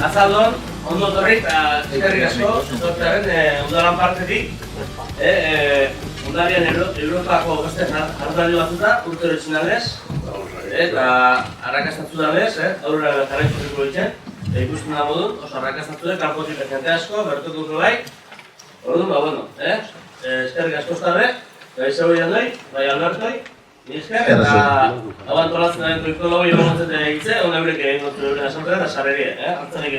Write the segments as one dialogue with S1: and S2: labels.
S1: Azaldon, ondo torrik, eskerrik asko, etortzearen udaran partetik. Undarian Europako beste jardunaldi batzuta, urtero etxinalez. Eta arrakastatzu danez, aurrera jarraituko ditzen. Ikusten da modun, oso arrakastatzu dut, kanpotik jente asko, bertuko dut bai. Orduan, eskerrik asko zare, bai zegoian doi, bai Albertoi. Ni esker, eta hau antolatzen daren koiko logi egontzen egitze, hon eurek egin gotu euren asantzera eta sarrerie, hartzanik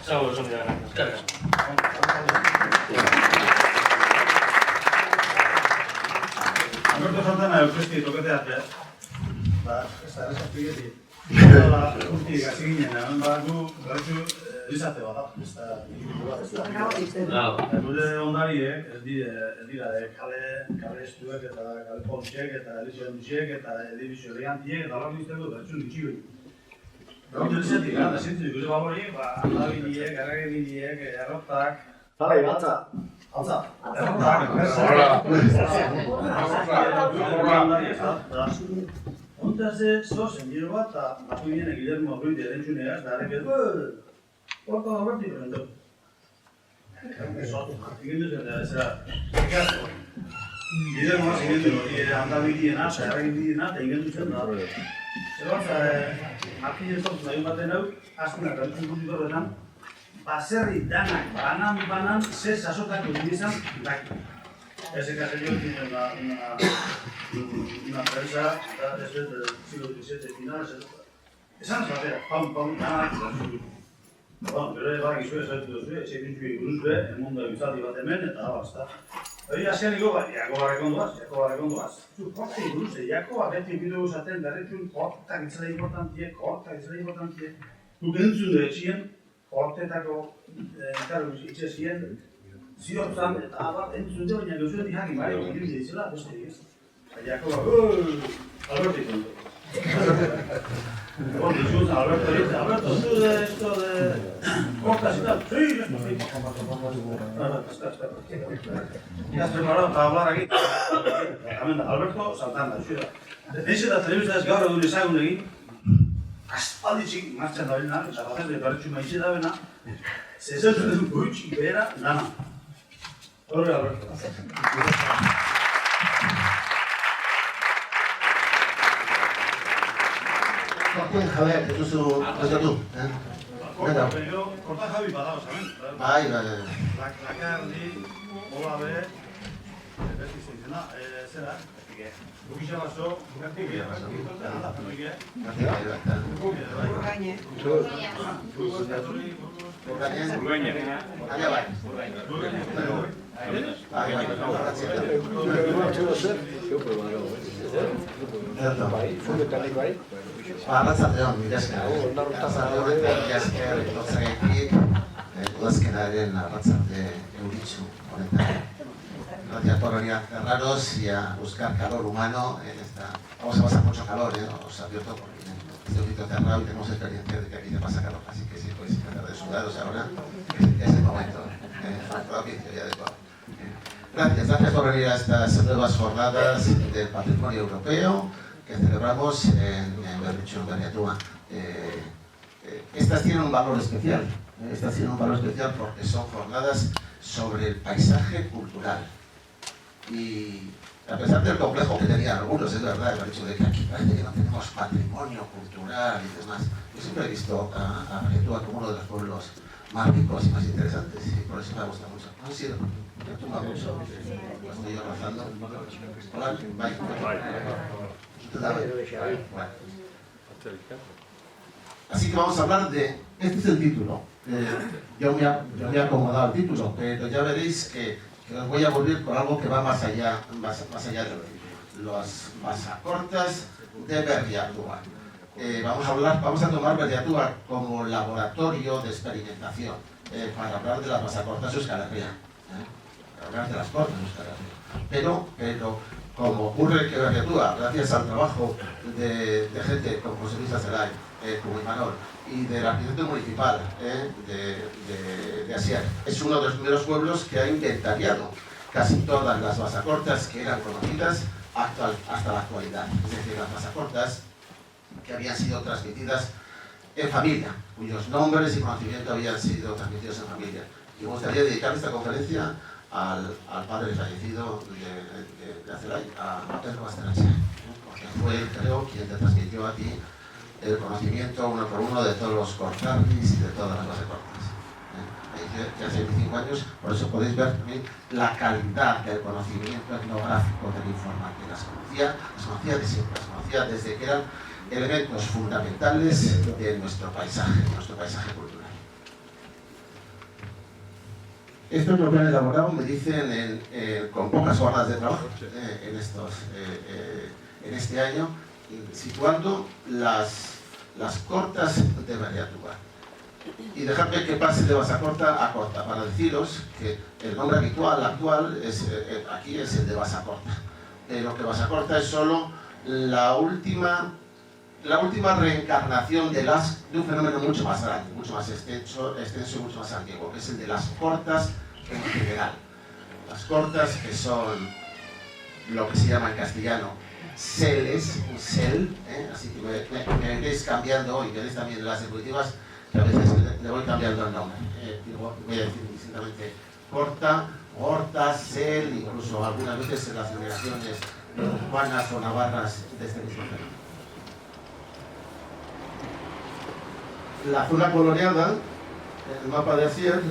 S1: zago esan dira. Eskerrik asko.
S2: Alberto Santana euskesti toketeatzea. Ez da, espigeti. Urti gazi ginen, hemen gu berretxu izate bat, ez da, ikipitu bat, ez da. Gure ondariek, ez dira, kale estuek eta kale poltxek eta edizio handiek eta edizio elegantiek eta horrek izteko berretxu nitxibek. Gautu elizetik, da zintzen gure baloriek, aldabidiek, erregebidiek, errotak.
S3: Bai, batza.
S2: Altza. Errotak. Hontaz zo zendiru bat, eta batu ginen Guillermo Ruiz de Erentzuneaz, da harek edo, hortan Alberti prendo. Egin duzen, da, zera, ekazko. Guillermo egin du, handabidiena, eta erregibidiena, eta egin duzen, da. Zer bat, markin ez dut nahi baten hau, azkenak, galutzen guztik horretan, baserri danak, banan, ze sasotako dinizan, daki. Ese castellón tiene una prensa desde el siglo XVII finales. Esa no es batera, pam, nada. Bueno, pero es que suele ser todo suele, ese pincho y cruzbe, el mundo habitual iba a temer, eta basta. Hori asianiko, Jakoba rekondoaz. Porta y cruce, Jakoba beti bidu usaten, berretxun, portak itzela importantie. Guk entzun dut etxien, portetako, itxe zien, ziotzan eta bat entzun dut, baina gauzuen dihakin, bai, egin ditzela, beste egez. Jakoba, Alberti konto. Dizuten Alberto dice, Alberto, tú de esto de cortas y tal. Sí, espera. ¿Ya has preparado para hablar aquí? Alberto Santana, ciudad. Ese da telebista ez gaur egun ezagun egin, aspalditxik martxan da bena, eta bazen de berretxu maitxe da bena, zezatzen dut goitxik behera lana. Horre, Alberto.
S3: Korten jabeak, ez duzu prestatu,
S2: Korta jabi badago, zamen?
S3: Bai.
S2: Lakardi, Olabe, beti zeizena, zera? Bukisa baso, Gartike.
S4: Urgaine.
S3: Arratsaldeon, mila esker. Udazkenaren arratsalde euritsu honetan. Gracias por venir a cerraros y a buscar calor humano en esta... Vamos a pasar mucho calor, os advierto porque este audito cerrado y tenemos experiencia de que aquí se pasa calor, así que si podéis tratar de sudaros ahora, es el momento propicio y adecuado. Gracias por venir a estas nuevas jornadas del patrimonio europeo que celebramos en Berritxu, en Berriatúa. Estas tienen un valor especial, porque son jornadas sobre el paisaje cultural. Y a pesar del complejo que tenían algunos, es verdad, el hecho de que aquí parece que no tenemos patrimonio cultural y demás, yo siempre he visto a Berriatúa como uno de los pueblos más ricos y más interesantes, y por eso me gusta mucho. ¿Han sido? ¿Me toma mucho? Estoy abrazando. Hola, bye. Bueno. Así que vamos a hablar de... Este es el título. Yo me he acomodado al título, pero ya veréis que os voy a volver con algo que va más allá de los pasacortas de Berriatúa. Vamos a tomar Berriatúa como laboratorio de experimentación para hablar de las pasacortas de Euskal Herria, para hablar de las cortas de Euskal Herria. Pero como ocurre que Berriatúa, gracias al trabajo de gente como José Luis Azelay, como Imanol, y del arquitecto municipal de Asier, es uno de los primeros pueblos que ha inventariado casi todas las basacortas que eran conocidas hasta la actualidad. Es decir, las basacortas que habían sido transmitidas en familia, cuyos nombres y conocimiento habían sido transmitidos en familia. Y me gustaría dedicar esta conferencia al padre fallecido de Acelay, a Pedro Basterrache, porque fue él, creo, quien te transmitió a ti el conocimiento uno por uno de todos los cortarris y de todas las bases cortas. Que hace 25 años, por eso podéis ver también la calidad del conocimiento etnográfico del informante. Las conocía de siempre, las conocía desde que eran elementos fundamentales de nuestro paisaje cultural. Esto es lo que han elaborado, me dicen, con pocas horas de trabajo en este año, situando las cortas de Berriatúa. Y dejadme que pase de Basacorta a Corta, para deciros que el nombre actual aquí es el de Basacorta, pero que Basacorta es solo la última reencarnación de un fenómeno mucho más grande, mucho más extenso y mucho más antiguo, que es el de las cortas en general. Las cortas, que son lo que se llama en castellano seles, un sel, así que me iréis cambiando y veréis también las evolutivas, que a veces le voy cambiando el nombre. Voy a decir distintivamente corta, horta, sel, incluso algunas veces en las numeraciones urbanas o navarras de este mismo fenómeno. La zona coloreada, el mapa de Asier,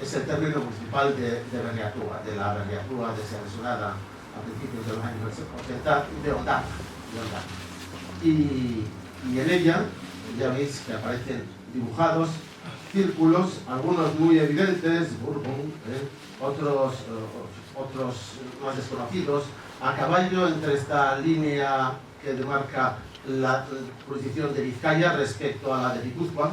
S3: es el término municipal de Berriatúa, de la Berriatúa desenresonada a principios de los años 80 de Ondara. Y en ella, ya veis que aparecen dibujados círculos, algunos muy evidentes, Bourbon, otros más desconocidos, a caballo entre esta línea que demarca la jurisdicción de Vizcaya respecto a la de Guipúzcoa,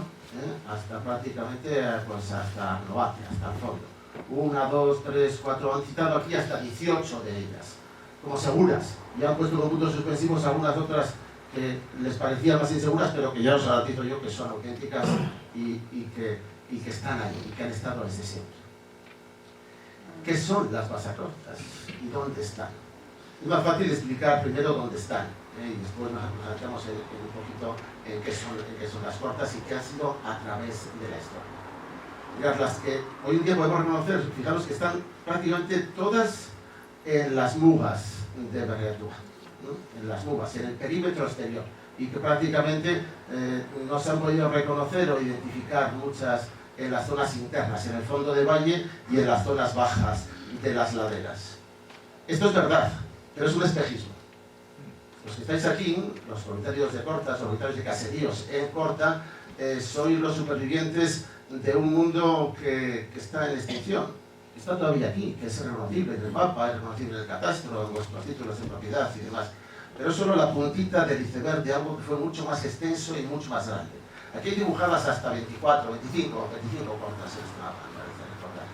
S3: hasta prácticamente pues hasta Noate, hasta el fondo. 1, 2, 3, 4, han citado aquí hasta 18 de ellas, como seguras, y han puesto con puntos suspensivos algunas otras que les parecían más inseguras, pero que ya os garantizo yo que son auténticas y que están ahí, y que han estado desde siempre. ¿Qué son las basacortas y dónde están? Es más fácil explicar primero dónde están, y después nos adentramos en un poquito en qué son las cortas y qué han sido a través de la historia. Mirad, las que hoy en día podemos reconocer, fijaros que están prácticamente todas en las mugas de Berriatúa, ¿no? En las mugas, en el perímetro exterior, y que prácticamente no se han podido reconocer o identificar muchas en las zonas internas, en el fondo de valle y en las zonas bajas de las laderas. Esto es verdad, pero es un espejismo. Los que estáis aquí, los voluntarios de Corta, los voluntarios de caseríos en Corta, sois los supervivientes de un mundo que está en extinción. Está todavía aquí, que es reconocible en el mapa, es reconocible en el catastro, en vuestros títulos de propiedad y demás. Pero es solo la puntita del iceberg de algo que fue mucho más extenso y mucho más grande. Aquí hay dibujadas hasta 24, 25 cortas en este mapa, me parece recordar.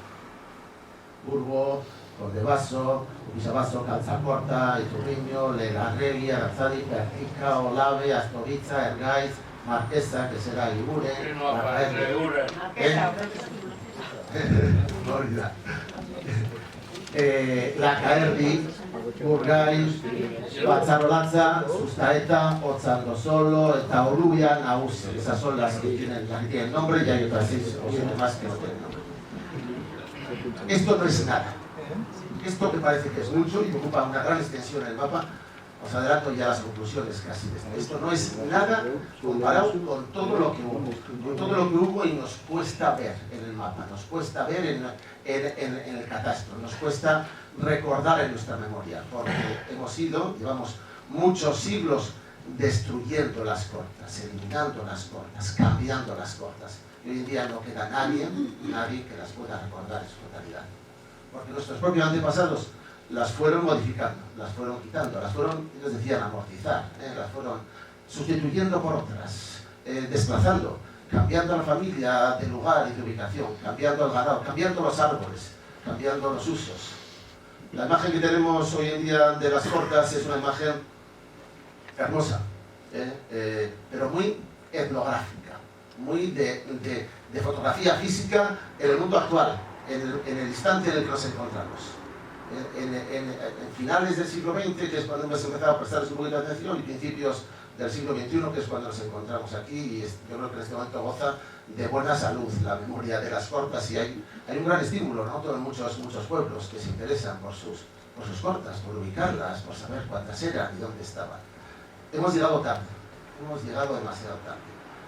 S3: Burgo, Cordebaso, Ubisabaso, Calzacorta, Iturriño, Lelarregui, Aranzadi, Pertica, Olave, Astoriza, Ergaiz, Marquesa, que será Ligure, Lacaerdi, Burgaiz, Batzarolatza, Sustaeta, Otzandosolo, eta Orubia, Naus. Esas son las que tienen nombre y hay otras 6 o 7 más que no tienen nombre. Esto no es nada. Esto me parece que es mucho y ocupa una gran extensión en el mapa. Os adelanto ya las conclusiones casi de esto. Esto no es nada comparado con todo lo que hubo. Con todo lo que hubo y nos cuesta ver en el mapa, nos cuesta ver en el catastro, nos cuesta recordar en nuestra memoria, porque llevamos muchos siglos destruyendo las cortas, eliminando las cortas, cambiando las cortas. Y hoy en día no queda nadie que las pueda recordar en su totalidad. Porque nuestros propios antepasados las fueron modificando, las fueron quitando, las fueron, ellos decían, amortizar, las fueron sustituyendo por otras, desplazando, cambiando la familia de lugar y de ubicación, cambiando el ganado, cambiando los árboles, cambiando los usos. La imagen que tenemos hoy en día de las cortas es una imagen hermosa, pero muy etnográfica, muy de fotografía física en el mundo actual, en el instante en el que nos encontramos. En finales del siglo XX, que es cuando hemos empezado a prestarles un poquito de atención, y principios del siglo XXI, que es cuando nos encontramos aquí, y yo creo que en este momento goza de buena salud la memoria de las cortas, y hay un gran estímulo, ¿no? En muchos pueblos que se interesan por sus cortas, por ubicarlas, por saber cuántas eran y dónde estaban. Hemos llegado tarde, hemos llegado demasiado tarde.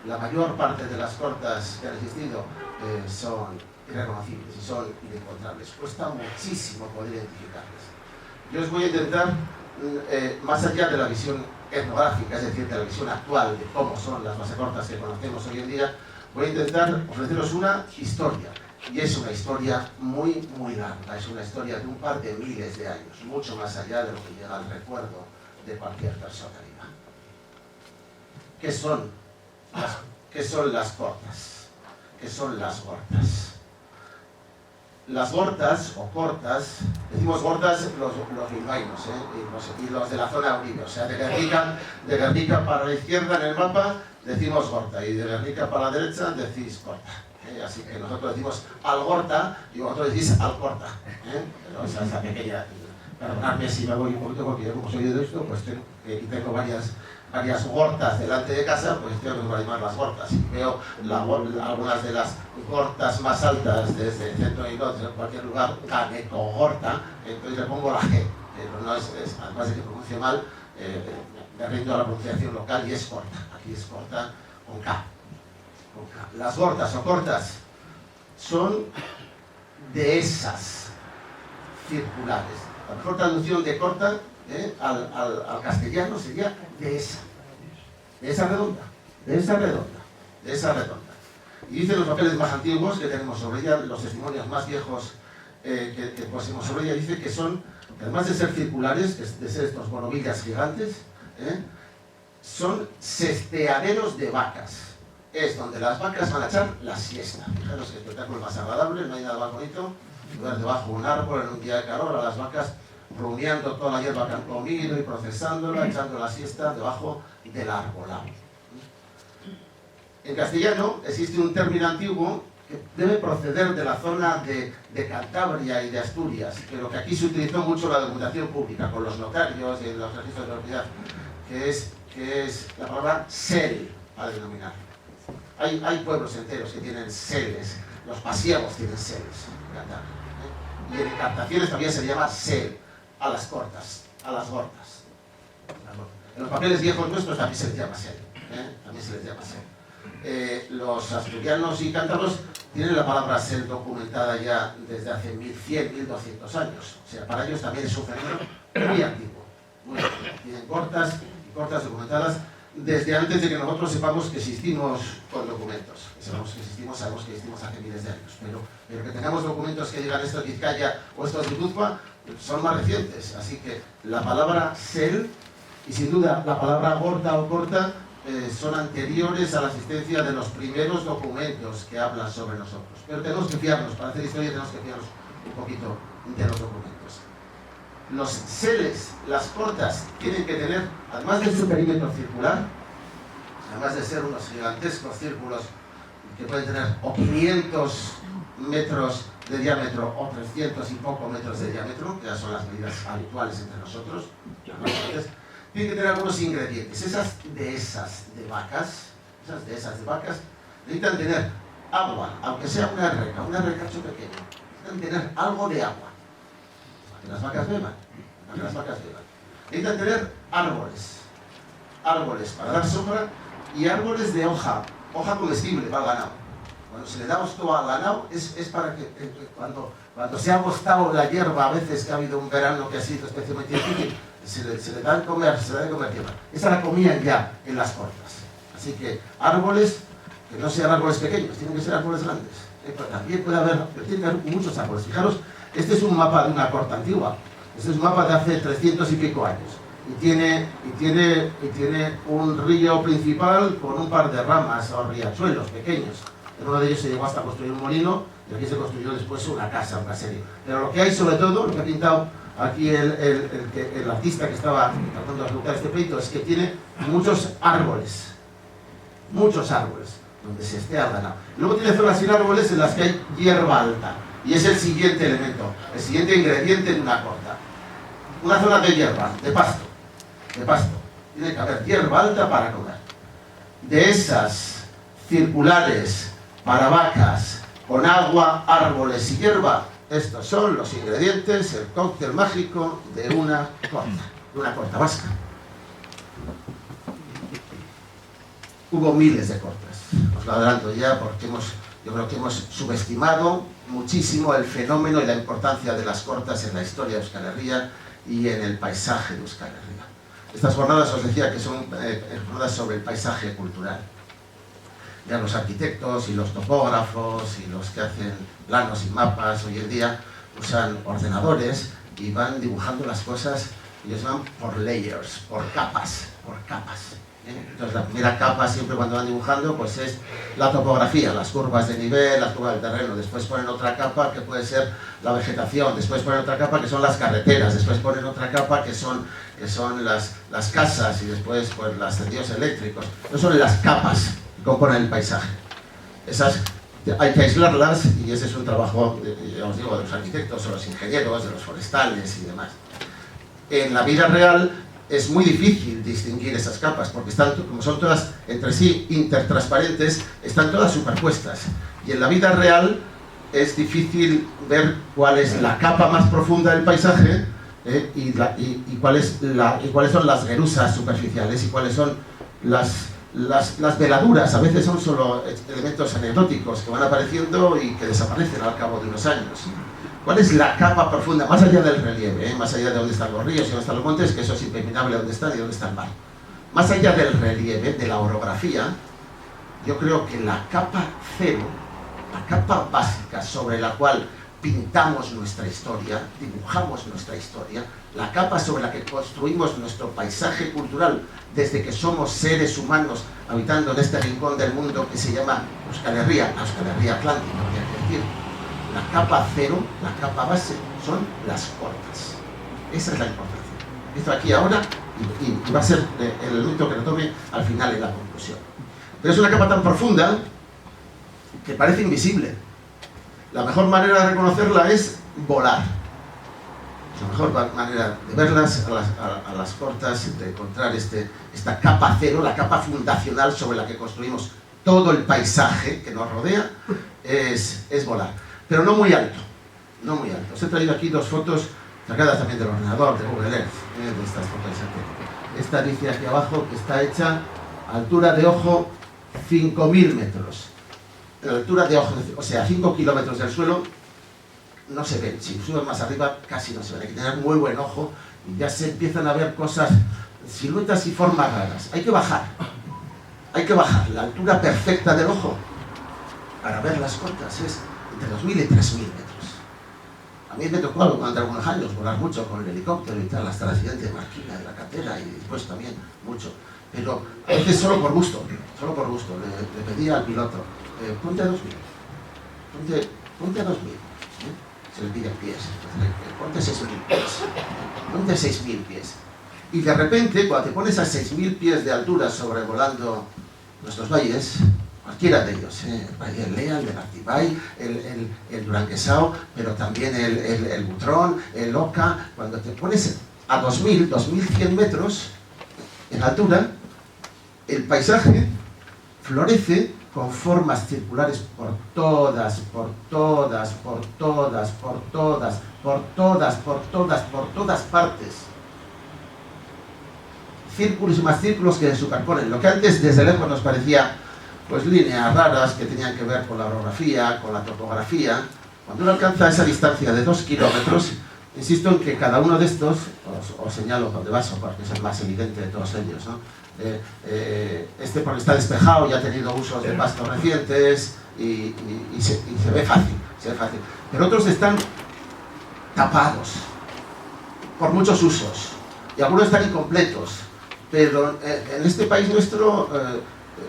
S3: La mayor parte de las cortas que han existido son irreconocibles y son inencontrables. Cuesta muchísimo poder identificarlas. Yo os voy a intentar, más allá de la visión etnográfica, es decir, de la visión actual de cómo son las basecortas que conocemos hoy en día, voy a intentar ofreceros una historia. Y es una historia muy, muy larga. Es una historia de un par de miles de años, mucho más allá de lo que llega al recuerdo de cualquier persona viva. ¿Qué son las cortas? ¿Qué son las gortas? Las gortas o cortas, decimos gortas los bilbaínos, y los de la zona Uribe, o sea, de Guernica para la izquierda en el mapa decimos gorta, y de Guernica para la derecha decís corta. Así que nosotros decimos Algorta y vosotros decís Alcorta. Pero esa pequeña, perdonadme si me voy un poquito, porque yo como soy de esto, pues tengo varias gortas delante de casa, pues tengo que animar las gortas. Y veo algunas de las gortas más altas desde el centro y norte, en cualquier lugar, Gorta, entonces le pongo la G, pero no es además de que pronuncie mal, me rindo a la pronunciación local y es corta. Aquí es corta con K. Las gortas o cortas son dehesas circulares. La mejor traducción de corta al castellano sería dehesa. Dehesa redonda. Y dicen los papeles más antiguos que tenemos sobre ella, los testimonios más viejos que poseemos sobre ella, dice que son, además de ser circulares, de ser estos bonovillas gigantes, son sesteaderos de vacas. Es donde las vacas van a echar la siesta. Fijaros que espectáculo más agradable, no hay nada más bonito. Ver debajo de un árbol en un día de calor a las vacas rumiando toda la hierba que han comido y procesándola, echando la siesta debajo del arbolado. En castellano existe un término antiguo que debe proceder de la zona de Cantabria y de Asturias, pero que aquí se utilizó mucho en la documentación pública, con los notarios y en los registros de propiedad, que es la palabra sel, para denominar. Hay pueblos enteros que tienen seles, los pasiegos tienen seles en Cantabria, y en encartaciones también se llama sel a las cortas, a las gortas. En los papeles viejos nuestros también se les llama sel, los asturianos y cántabros tienen la palabra sel documentada ya desde hace 1100, 1200 años, o sea, para ellos también es un fenómeno muy antiguo, tienen cortas y cortas documentadas desde antes de que nosotros sepamos que existimos con documentos. Sabemos que existimos hace miles de años, pero que tengamos documentos que digan esto de Vizcaya o esto de Guipúzcoa son más recientes. Así que la palabra sel y sin duda la palabra gorta o corta son anteriores a la existencia de los primeros documentos que hablan sobre nosotros. Pero tenemos que fiarnos, para hacer historia tenemos que fiarnos un poquito de los documentos. Los seles, las cortas, tienen que tener, además de su perímetro circular, además de ser unos gigantescos círculos que pueden tener o 500 metros de diámetro o 300 y poco metros de diámetro, que ya son las medidas habituales entre nosotros, tienen que tener algunos ingredientes. Esas dehesas de vacas necesitan tener agua, aunque sea una recacho pequeño, necesitan tener algo de agua. Que las vacas beban, Necesitan tener árboles para dar sombra y árboles de hoja comestible para el ganado. Cuando se le da hosto al ganado es para que cuando se ha agostado la hierba, a veces que ha habido un verano que ha sido especialmente difícil, se le da de comer hierba. Esa la comían ya en las cortas. Así que árboles, que no sean árboles pequeños, tienen que ser árboles grandes. También puede haber, tiene que haber muchos árboles. Fijaros, este es un mapa de una corta antigua. Este es un mapa de hace 300 y pico años. Y tiene un río principal con un par de ramas o riachuelos pequeños. En uno de ellos se llegó hasta construir un molino y aquí se construyó después una casa, un caserío. Pero lo que hay sobre todo, lo que ha pintado aquí el artista que estaba tratando de ejecutar este pleito, es que tiene muchos árboles donde se esté ganado. Luego tiene zonas sin árboles en las que hay hierba alta. Y es el siguiente elemento, el siguiente ingrediente de una corta. Una zona de hierba, de pasto. Tiene que haber hierba alta para comer. De esas circulares para vacas, con agua, árboles y hierba, estos son los ingredientes, el cóctel mágico de una corta vasca. Hubo miles de cortas, os lo adelanto ya porque yo creo que hemos subestimado muchísimo el fenómeno y la importancia de las cortas en la historia de Euskal Herria y en el paisaje de Euskal Herria. Estas jornadas os decía que son jornadas sobre el paisaje cultural. Ya los arquitectos y los topógrafos y los que hacen planos y mapas hoy en día usan ordenadores y van dibujando las cosas y los van por layers, por capas. Entonces la primera capa siempre cuando van dibujando pues es la topografía, las curvas de nivel, las curvas del terreno. Después ponen otra capa que puede ser la vegetación, después ponen otra capa que son las carreteras, después ponen otra capa que son las casas y después pues los tendidos eléctricos. No son las capas que componen el paisaje. Esas hay que aislarlas y ese es un trabajo, ya os digo, de los arquitectos o los ingenieros, de los forestales y demás. En la vida real es muy difícil distinguir esas capas porque están, como son todas entre sí intertransparentes, están todas superpuestas y en la vida real es difícil ver cuál es la capa más profunda del paisaje y cuáles son las gerusas superficiales y cuáles son las veladuras. A veces son solo elementos anecdóticos que van apareciendo y que desaparecen al cabo de unos años. ¿Cuál es la capa profunda, más allá del relieve, más allá de dónde están los ríos y dónde están los montes, que eso es impermeable dónde están y dónde está el mar? Más allá del relieve, de la orografía, yo creo que la capa cero, la capa básica sobre la cual pintamos nuestra historia, dibujamos nuestra historia, la capa sobre la que construimos nuestro paisaje cultural desde que somos seres humanos habitando en este rincón del mundo que se llama Euskal Herria, la Euskal Herria Atlántica, habría que decir. La capa cero, la capa base, son las cortas. Esa es la importancia. Esto aquí ahora y va a ser el elemento que lo tome al final en la conclusión. Pero es una capa tan profunda que parece invisible. La mejor manera de reconocerla es volar. La mejor manera de verlas a las cortas, de encontrar esta capa cero, la capa fundacional sobre la que construimos todo el paisaje que nos rodea, es volar. Pero no muy alto, no muy alto. Os he traído aquí dos fotos sacadas también del ordenador, de Google Earth, de estas fotos de satélite. Esta dice aquí abajo que está hecha a altura de ojo 5.000 metros. A altura de ojo, o sea, 5 kilómetros del suelo, no se ven. Si subes más arriba, casi no se ven. Hay que tener muy buen ojo y ya se empiezan a ver cosas, siluetas y formas raras. Hay que bajar. La altura perfecta del ojo para ver las cortas es entre 2.000 y 3.000 metros. A mí me tocó durante algunos años volar mucho con el helicóptero y tal, hasta el accidente de Marquina, de la Catera y después también mucho. Pero a veces solo por gusto. Le pedí al piloto, ponte a 2.000, ponte a 2.000. Se le pide pies, ponte 6.000 pies, ponte 6.000 pies. Y de repente, cuando te pones a 6.000 pies de altura sobrevolando nuestros valles, cualquiera de ellos, el Valle del Lea, el de Artibay, el Duranguesao, pero también el Butrón, el Oca, cuando te pones a 2.000, 2.100 metros en altura, el paisaje florece con formas circulares por todas partes. Círculos y más círculos que se superponen. Lo que antes desde lejos nos parecía pues líneas raras que tenían que ver con la orografía, con la topografía. Cuando uno alcanza esa distancia de 2 kilómetros, insisto en que cada uno de estos, os señalo donde vaso porque es el más evidente de todos ellos, ¿no? Porque está despejado y ha tenido usos de pasto recientes y se ve fácil, pero otros están tapados por muchos usos y algunos están incompletos, pero en este país nuestro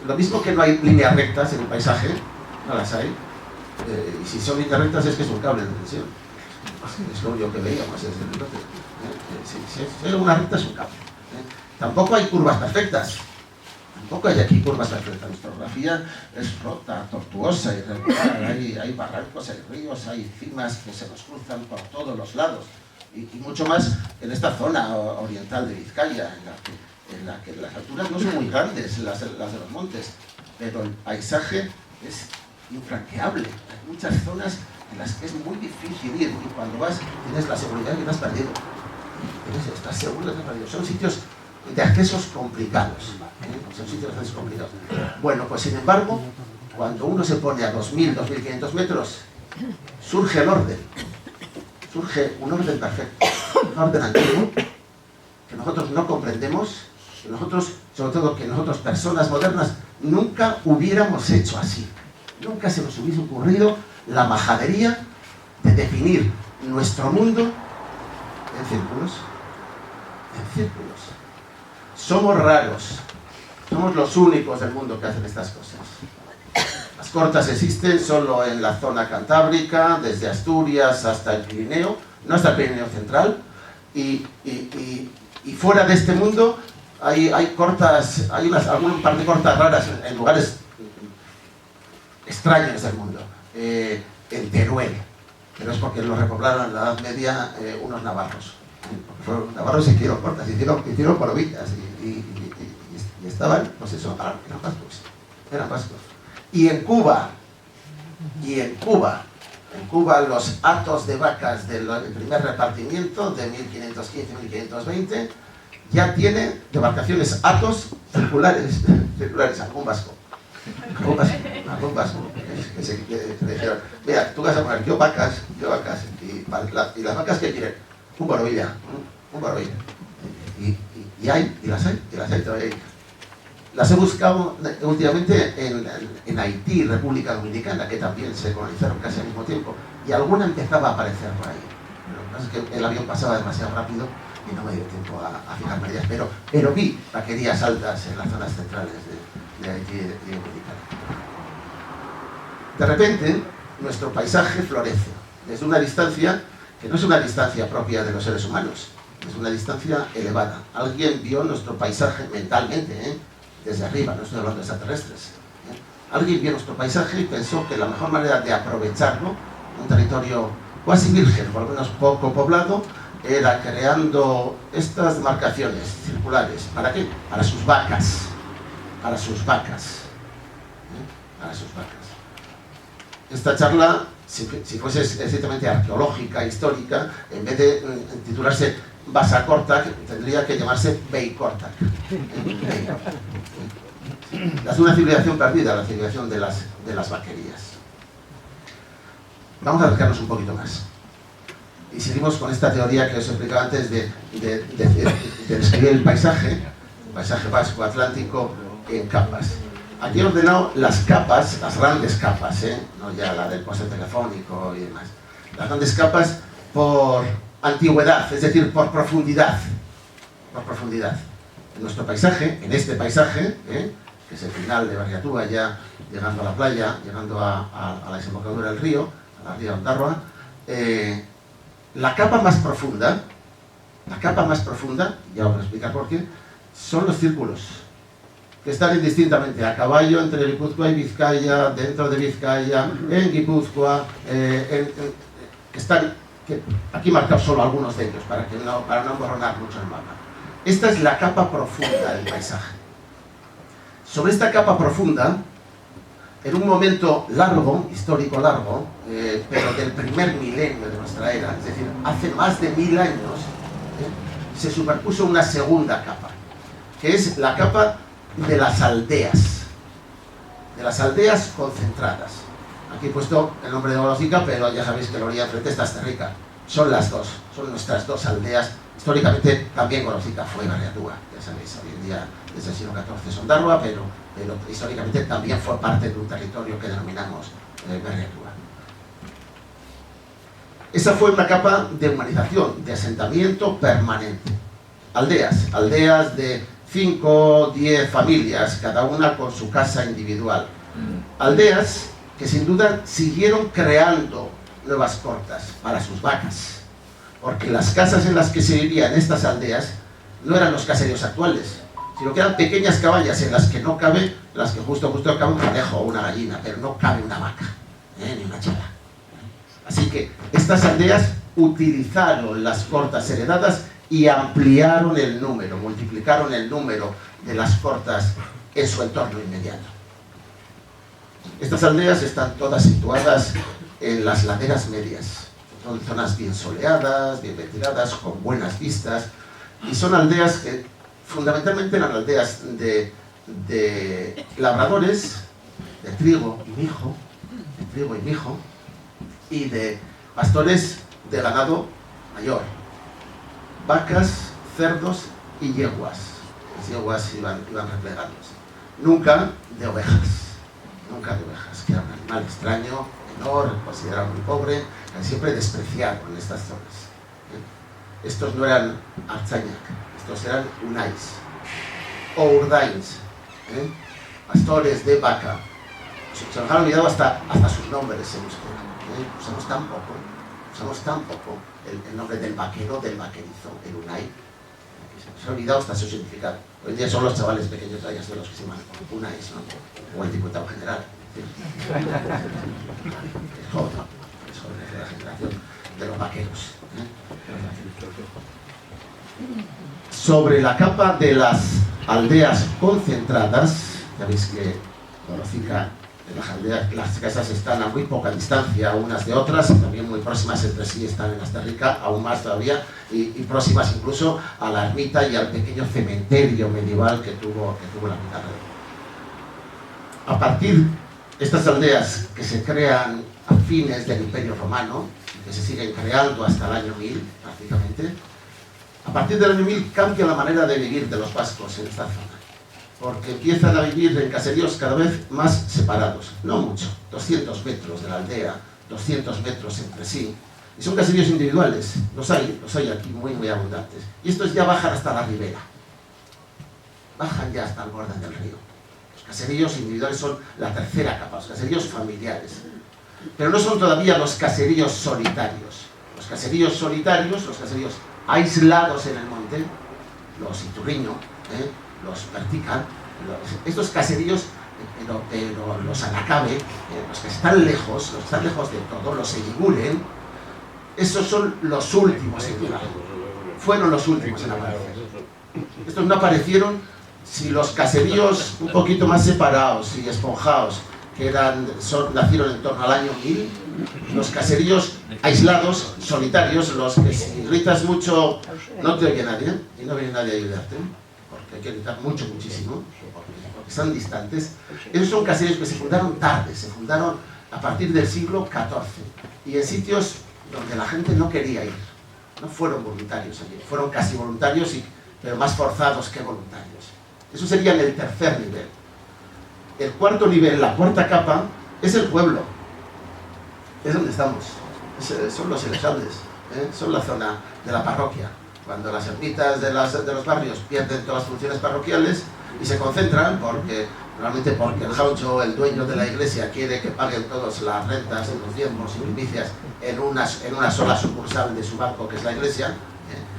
S3: lo mismo que no hay líneas rectas en el paisaje, no las hay, y si son líneas rectas es que es un cable de tensión, es lo único que veíamos desde el piloto. Si hay una recta es un cable. Tampoco hay curvas perfectas. Tampoco hay aquí curvas perfectas. Nuestra orografía es rota, tortuosa, irregular. Hay barrancos, hay ríos, hay cimas que se nos cruzan por todos los lados. Y mucho más en esta zona oriental de Vizcaya, en la que las alturas no son muy grandes, las de los montes, pero el paisaje es infranqueable. Hay muchas zonas en las que es muy difícil ir, y cuando vas tienes la seguridad de que no has perdido. Estás seguro de que no has perdido. Son sitios de accesos complicados. Son sitios de accesos complicados. Bueno, pues sin embargo, cuando uno se pone a 2.000, 2.500 metros, surge el orden. Surge un orden perfecto, un orden antiguo, que nosotros no comprendemos, que nosotros, sobre todo que nosotros, personas modernas, nunca hubiéramos hecho así. Nunca se nos hubiese ocurrido la majadería de definir nuestro mundo en círculos. En círculos. Somos raros. Somos los únicos del mundo que hacen estas cosas. Las cortas existen solo en la zona cantábrica, desde Asturias hasta el Pirineo, no hasta el Pirineo central, y fuera de este mundo hay cortas, hay algún par de cortas raras en lugares extraños del mundo. En Teruel, pero es porque lo repoblaron en la Edad Media unos navarros. Fueron navarros y hicieron cortas, hicieron porovitas y estaban, pues eso, eran vascos. Y en Cuba, los hatos de vacas del primer repartimiento de 1515-1520 ya tienen demarcaciones hatos circulares, algún vasco. Algún vasco. Que dijeron, mira, tú vas a poner yo vacas, y las vacas que quieren, un borovilla. Y las hay todavía. Las he buscado últimamente en Haití, República Dominicana, que también se colonizaron casi al mismo tiempo, y alguna empezaba a aparecer por ahí. Lo que pasa es que el avión pasaba demasiado rápido y no me dio tiempo a fijarme en ellas, pero vi vaquerías altas en las zonas centrales de Haití y de Dominicana. De repente, nuestro paisaje florece desde una distancia que no es una distancia propia de los seres humanos, es una distancia elevada. Alguien vio nuestro paisaje mentalmente, desde arriba, no estoy hablando de extraterrestres. Alguien vio nuestro paisaje y pensó que la mejor manera de aprovecharlo, un territorio casi virgen, por lo menos poco poblado, era creando estas demarcaciones circulares. ¿Para qué? Para sus vacas. Para sus vacas. Esta charla, si fuese estrictamente arqueológica, histórica, en vez de titularse Basacortac, tendría que llamarse Beicortac. Es una civilización perdida, la civilización de las vaquerías. Vamos a acercarnos un poquito más. Y seguimos con esta teoría que os explicaba antes de describir el paisaje vasco atlántico en capas. Aquí he ordenado las capas, las grandes capas, no ya la del poste telefónico y demás. Las grandes capas por antigüedad, es decir, por profundidad. En nuestro paisaje, en este paisaje, que es el final de Barriatúa, ya llegando a la playa, llegando a la desembocadura del río, a la ría Ondarroa, la capa más profunda, ya os voy a explicar por qué, son los círculos, que están indistintamente a caballo entre Guipúzcoa y Vizcaya, dentro de Vizcaya, en Guipúzcoa, que aquí he marcado solo algunos de ellos, para no emborronar mucho el mapa. Esta es la capa profunda del paisaje. Sobre esta capa profunda, en un momento largo, histórico largo, pero del primer milenio de nuestra era, es decir, hace más de 1000 años, se superpuso una segunda capa, que es la capa de las aldeas concentradas. Aquí he puesto el nombre de Golosica, pero ya sabéis que la orilla de frente está Esterrica. Son las dos, son nuestras dos aldeas. Históricamente también Golosica fue Barriatúa, ya sabéis, hoy en día desde el siglo XIV es Ondarroa, pero históricamente también fue parte de un territorio que denominamos Barriatúa. Esa fue una capa de humanización, de asentamiento permanente. Aldeas de 5 o 10 familias, cada una con su casa individual. Aldeas que sin duda siguieron creando nuevas cortas para sus vacas, porque las casas en las que se vivían estas aldeas no eran los caseríos actuales, sino que eran pequeñas caballas en las que no cabe, en las que justo cabe un conejo o una gallina, pero no cabe una vaca, ni una chala. Así que estas aldeas utilizaron las cortas heredadas y ampliaron el número, multiplicaron el número de las cortas en su entorno inmediato. Estas aldeas están todas situadas en las laderas medias, son zonas bien soleadas, bien ventiladas, con buenas vistas, y son aldeas que fundamentalmente eran aldeas de labradores, de trigo y mijo, y de pastores de ganado mayor, vacas, cerdos y yeguas. Las yeguas iban replegándose. Nunca de ovejas, que era un animal extraño, menor, considerado muy pobre, siempre despreciado en estas zonas. Estos no eran Artzañac, estos eran Unais o Urdains, pastores de vaca. Se nos han olvidado hasta sus nombres en euskera. Usamos tan poco el nombre del vaquero, del vaquerizo, el Unai. Se ha olvidado hasta su significado. Hoy en día son los chavales pequeños de los que se llaman Unais, ¿no? O el diputado general. Es joven, ¿no? Es joven, es de la generación de los vaqueros. Sobre la capa de las aldeas concentradas, ya veis que Dorocica, las casas están a muy poca distancia unas de otras, también muy próximas entre sí están en Asterrica, aún más todavía, y próximas incluso a la ermita y al pequeño cementerio medieval que tuvo la ermita. A partir de estas aldeas que se crean a fines del Imperio Romano, que se siguen creando hasta el año 1000 prácticamente, a partir del año 1000 cambia la manera de vivir de los vascos en esta zona, porque empiezan a vivir en caseríos cada vez más separados, no mucho, 200 metros de la aldea, 200 metros entre sí, y son caseríos individuales, los hay aquí muy abundantes, y estos ya bajan hasta la ribera, bajan ya hasta el borde del río. Los caseríos individuales son la tercera capa, los caseríos familiares, pero no son todavía los caseríos solitarios. Los caseríos solitarios, los caseríos aislados en el monte, los Iturriño, los Pertican, estos caseríos, pero los Anacabe, los que están lejos de todo, los Eguiguren, esos son los últimos en llegar. Fueron los últimos en aparecer. Estos no aparecieron si los caseríos un poquito más separados y esponjados, que nacieron en torno al año 1000, los caseríos aislados, solitarios, los que si gritas mucho no te oye nadie, y no viene nadie a ayudarte, porque hay que gritar muchísimo, porque están distantes. Esos son caseríos que se fundaron tarde, se fundaron a partir del siglo XIV, y en sitios donde la gente no quería ir. No fueron voluntarios allí, fueron casi voluntarios, pero más forzados que voluntarios. Eso sería en el tercer nivel. El cuarto nivel, la cuarta capa, es el pueblo. Es donde estamos. Son los Elexaldes, son la zona de la parroquia. Cuando las ermitas de los barrios pierden todas las funciones parroquiales y se concentran, normalmente porque el jaucho, el dueño de la iglesia, quiere que paguen todas las rentas, los diezmos y primicias en una sola sucursal de su banco, que es la iglesia.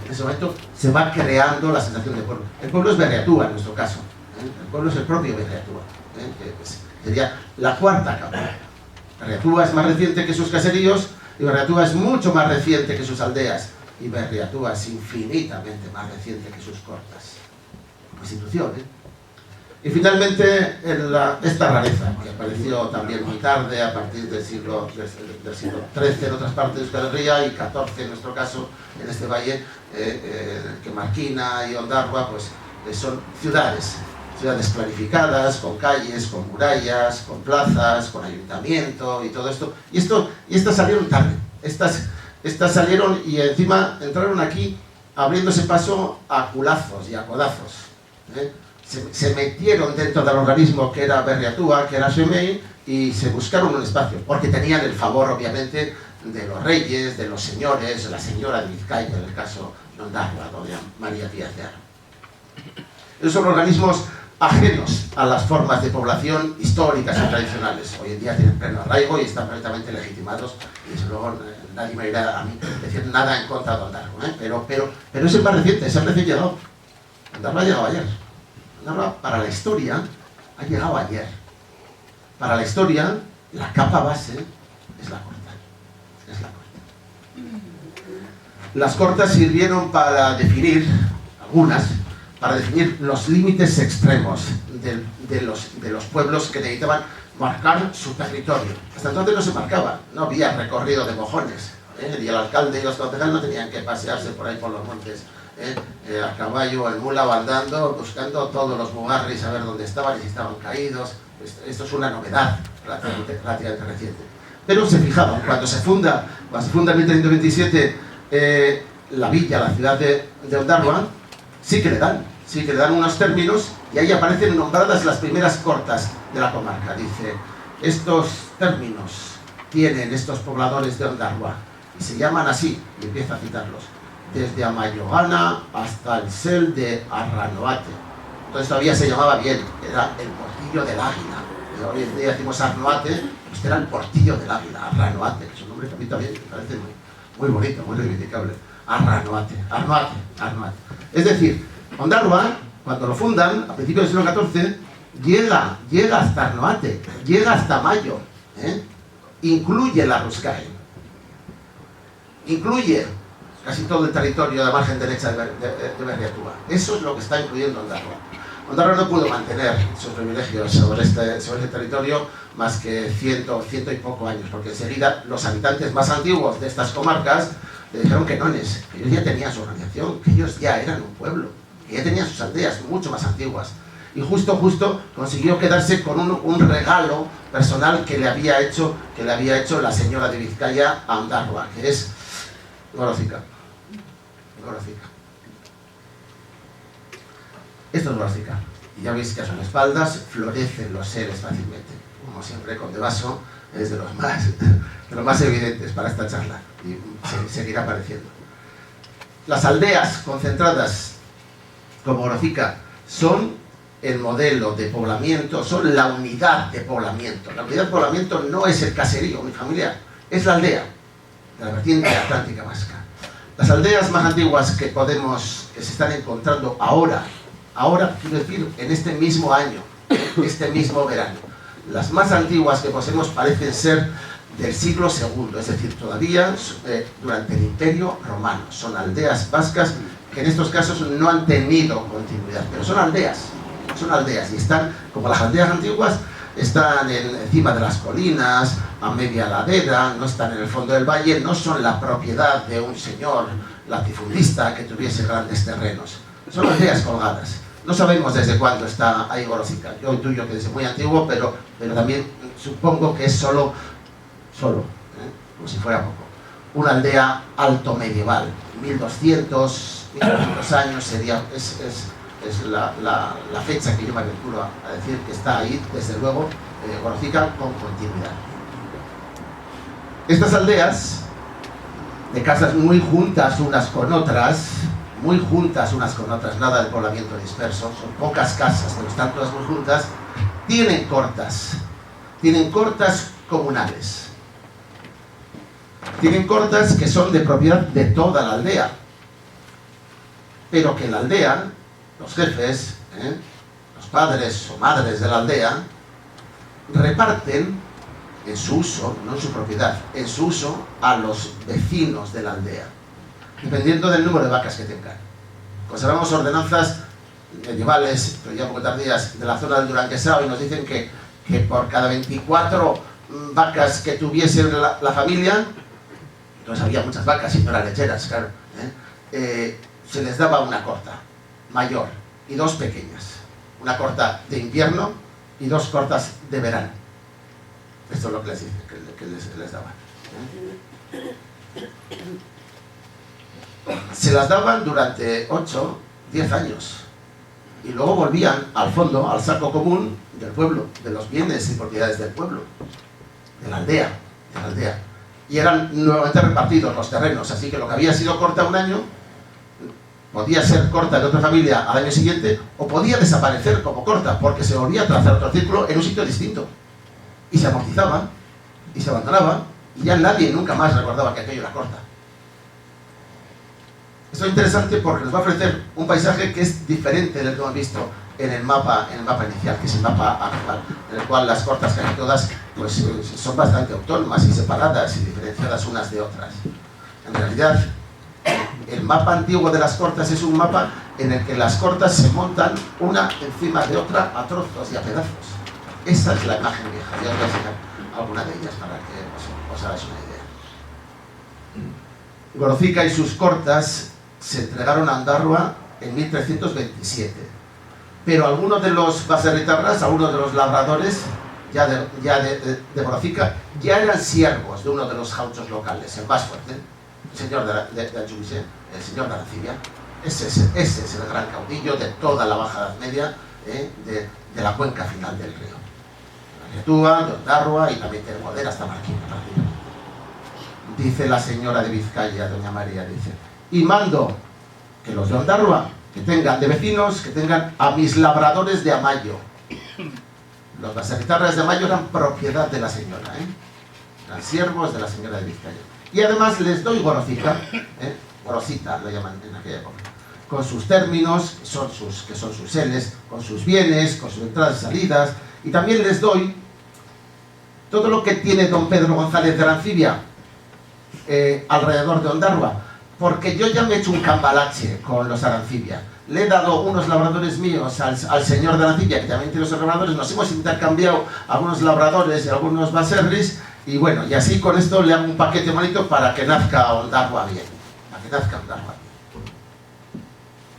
S3: En ese momento se va creando la sensación de pueblo. El pueblo es Berriatúa en nuestro caso. El pueblo es el propio Berriatúa. Que sería la cuarta capa. Berriatúa es más reciente que sus caseríos, y Berriatúa es mucho más reciente que sus aldeas, y Berriatúa es infinitamente más reciente que sus cortas. Constitución, Y finalmente esta rareza, que apareció también muy tarde, a partir del siglo XIII en otras partes de Euskal Herria y XIV en nuestro caso, en este valle, que Marquina y Ondarroa, pues son ciudades planificadas, con calles, con murallas, con plazas, con ayuntamiento y todo esto. Y estas salieron tarde. Estas salieron y encima entraron aquí abriéndose paso a culazos y a codazos. Se metieron dentro del organismo que era Berriatúa, que era Semei, y se buscaron un espacio, porque tenían el favor, obviamente, de los reyes, de los señores, de la señora de Vizcaya, en el caso de Ondarroa, doña María Díaz de Haro. Esos son organismos ajenos a las formas de población históricas y tradicionales. Hoy en día tienen pleno arraigo y están perfectamente legitimados, y desde luego nadie me irá a mí decir nada en contra de Ondarroa, pero es el más reciente, es el recién llegado. Ondarroa ha llegado ayer. Ondarroa para la historia ha llegado ayer. Para la historia, la capa base es la corta. Es la corta. Las cortas sirvieron para definir, algunas, para definir los límites extremos de los pueblos que necesitaban marcar su territorio. Hasta entonces no se marcaba, no había recorrido de mojones, y el alcalde y los concejales no tenían que pasearse por ahí por los montes, a caballo, en mula o andando, buscando todos los mugarris a ver dónde estaban y si estaban caídos. Esto es una novedad relativamente reciente. Pero se fijaban, cuando se funda en 1327 la villa, la ciudad de Ondarroa, sí que le dan unos términos y ahí aparecen nombradas las primeras cortas de la comarca. Dice, estos términos tienen estos pobladores de Ondarroa y se llaman así, y empieza a citarlos, desde Amayogana hasta el Sel de Arranoate. Entonces todavía se llamaba bien, era el portillo del águila. Hoy en día decimos Arnoate, pues era el portillo del águila, Arranoate, que es un nombre que a mí también me parece muy bonito, muy reivindicable. Arranoate. Es decir, Ondarroa, cuando lo fundan, a principios del siglo XIV, llega hasta Arnoate, llega hasta Mayo, incluye la Ruscae, incluye casi todo el territorio de la margen derecha de Berriatúa. Eso es lo que está incluyendo Ondarroa. Ondarroa no pudo mantener sus privilegios sobre este territorio más que ciento y poco años, porque enseguida los habitantes más antiguos de estas comarcas le dijeron que ellos ya tenían su organización, que ellos ya eran un pueblo, que ya tenían sus aldeas mucho más antiguas. Y justo consiguió quedarse con un regalo personal que le había hecho la señora de Vizcaya a Ondarroa, que es Gorosica. Esto es Gorosica. Y ya veis que a sus espaldas florecen los seres fácilmente. Como siempre, Condevaso es de los más evidentes para esta charla y seguirá apareciendo. Las aldeas concentradas como Gorosica son el modelo de poblamiento, son la unidad de poblamiento. La unidad de poblamiento no es el caserío unifamiliar, es la aldea de la vertiente atlántica vasca. Las aldeas más antiguas que se están encontrando ahora, quiero decir, en este mismo año, este mismo verano, las más antiguas que poseemos parecen ser del siglo II, es decir, todavía durante el Imperio Romano. Son aldeas vascas que en estos casos no han tenido continuidad, pero son aldeas y están, como las aldeas antiguas, están encima de las colinas, a media ladera, no están en el fondo del valle, no son la propiedad de un señor latifundista que tuviese grandes terrenos. Son aldeas colgadas. No sabemos desde cuándo está ahí Gorosica. Yo intuyo que desde muy antiguo, pero también supongo que es solo, como si fuera poco. Una aldea alto medieval, 1200 años sería, es la fecha que yo me aventuro a decir que está ahí, desde luego, Gorosica con continuidad. Estas aldeas, de casas muy juntas unas con otras, nada de poblamiento disperso, son pocas casas, pero están todas muy juntas, tienen cortas comunales. Tienen cortas que son de propiedad de toda la aldea, pero que la aldea, los jefes, los padres o madres de la aldea, reparten en su uso, no en su propiedad, en su uso a los vecinos de la aldea, dependiendo del número de vacas que tengan. Conservamos ordenanzas medievales, pero ya poco tardías, de la zona del Duranguesao, y nos dicen que por cada 24 vacas que tuviese la familia, entonces había muchas vacas y no eran lecheras, claro, se les daba una corta mayor y dos pequeñas, una corta de invierno y dos cortas de verano. Esto es lo que les dice, que les daba. Se las daban durante 8, 10 años y luego volvían al fondo, al saco común del pueblo, de los bienes y propiedades del pueblo, de la aldea, y eran nuevamente repartidos los terrenos, así que lo que había sido corta un año podía ser corta de otra familia al año siguiente, o podía desaparecer como corta porque se volvía a trazar otro círculo en un sitio distinto y se amortizaba y se abandonaba y ya nadie nunca más recordaba que aquello era corta. Esto es interesante porque nos va a ofrecer un paisaje que es diferente del que hemos visto en el mapa inicial, que es el mapa actual, en el cual las cortas casi todas pues, son bastante autónomas y separadas y diferenciadas unas de otras. En realidad, el mapa antiguo de las cortas es un mapa en el que las cortas se montan una encima de otra a trozos y a pedazos. Esa es la imagen vieja. Yo os voy a enseñar alguna de ellas para que os hagáis una idea. Gorocica y sus cortas se entregaron a Ondarroa en 1327, pero algunos de los baserritarras, algunos de los labradores de Gorocica, ya eran siervos de uno de los gauchos locales, el más fuerte, el señor de Anjouise, el señor de Arancibia. Ese es el gran caudillo de toda la Baja Edad Media, de la cuenca final del río. De Getúa, de Ondarroa y también de Poder hasta Marquina. Dice la señora de Vizcaya, doña María, dice, y mando que los de Ondarroa, que tengan de vecinos, que tengan a mis labradores de Amayo. Los baserritarras de Amayo eran propiedad de la señora, eran siervos de la señora de Vizcaya. Y además les doy Gorocica, Gorocita lo llaman en aquella época, con sus términos, que son sus seles, con sus bienes, con sus entradas y salidas, y también les doy todo lo que tiene don Pedro González de Arancibia alrededor de Ondarroa, porque yo ya me he hecho un cambalache con los Arancibia. Le he dado unos labradores míos al señor de Arancibia, que también tiene esos labradores, nos hemos intercambiado algunos labradores y algunos baserris, y bueno, y así con esto le hago un paquete bonito para que nazca Ondarroa bien, para que nazca Ondarroa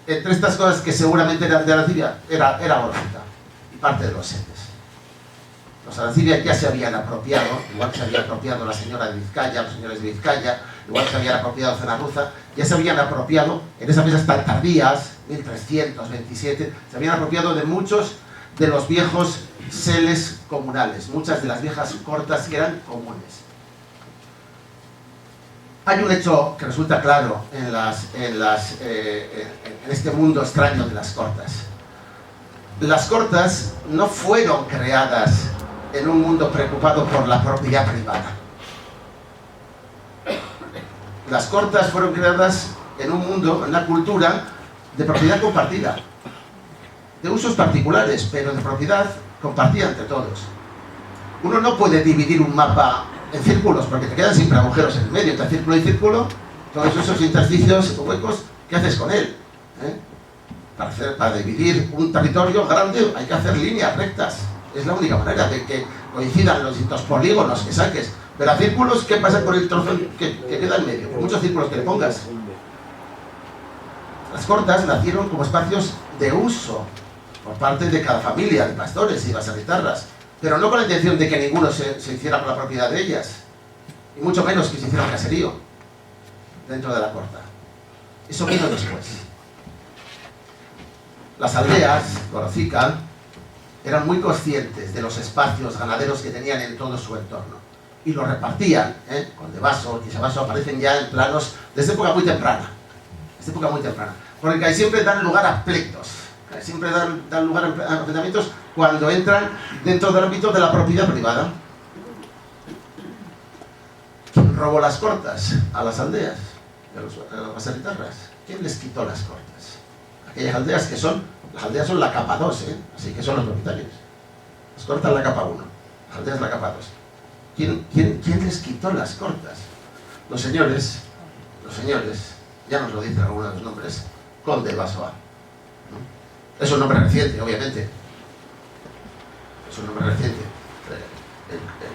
S3: bien. Entre estas cosas que seguramente eran de Arancibia, era Gorocica y parte de los setes. Los Arancibia ya se habían apropiado, igual que se había apropiado la señora de Vizcaya, los señores de Vizcaya, igual que se habían apropiado Cenarruza, ya se habían apropiado, en esas fechas tan tardías, 1327, se habían apropiado de muchos de los viejos seles comunales, muchas de las viejas cortas que eran comunes. Hay un hecho que resulta claro en este mundo extraño de las cortas. Las cortas no fueron creadas en un mundo preocupado por la propiedad privada. Las cortas fueron creadas en un mundo, en una cultura de propiedad compartida, de usos particulares, pero de propiedad compartida entre todos. Uno no puede dividir un mapa en círculos, porque te quedan siempre agujeros en el medio, entre círculo y círculo, todos esos intersticios o huecos, ¿qué haces con él? Para dividir un territorio grande hay que hacer líneas rectas. Es la única manera de que coincidan los distintos polígonos que saques. Pero a círculos, ¿qué pasa con el trozo que queda en medio? Por muchos círculos que le pongas. Las cortas nacieron como espacios de uso por parte de cada familia, de pastores y baserritarras, pero no con la intención de que ninguno se hiciera con la propiedad de ellas, y mucho menos que se hiciera un caserío dentro de la corta. Eso vino después. Las aldeas, Gorocica, eran muy conscientes de los espacios ganaderos que tenían en todo su entorno y los repartían. Condevaso, Quixabaso aparecen ya en planos desde época muy temprana, porque ahí siempre dan lugar a pleitos, siempre dan lugar a enfrentamientos cuando entran dentro del ámbito de la propiedad privada. ¿Quién robó las cortas a las aldeas, a las baserritarras? ¿Quién les quitó las cortas? Aquellas aldeas las aldeas son la capa 2, así que son los propietarios. Las cortas la capa 1, las aldeas la capa 2. ¿Quién les quitó las cortas? Los señores, ya nos lo dicen algunos de los nombres, Conde Basoa. Es un nombre reciente, obviamente. Es un nombre reciente.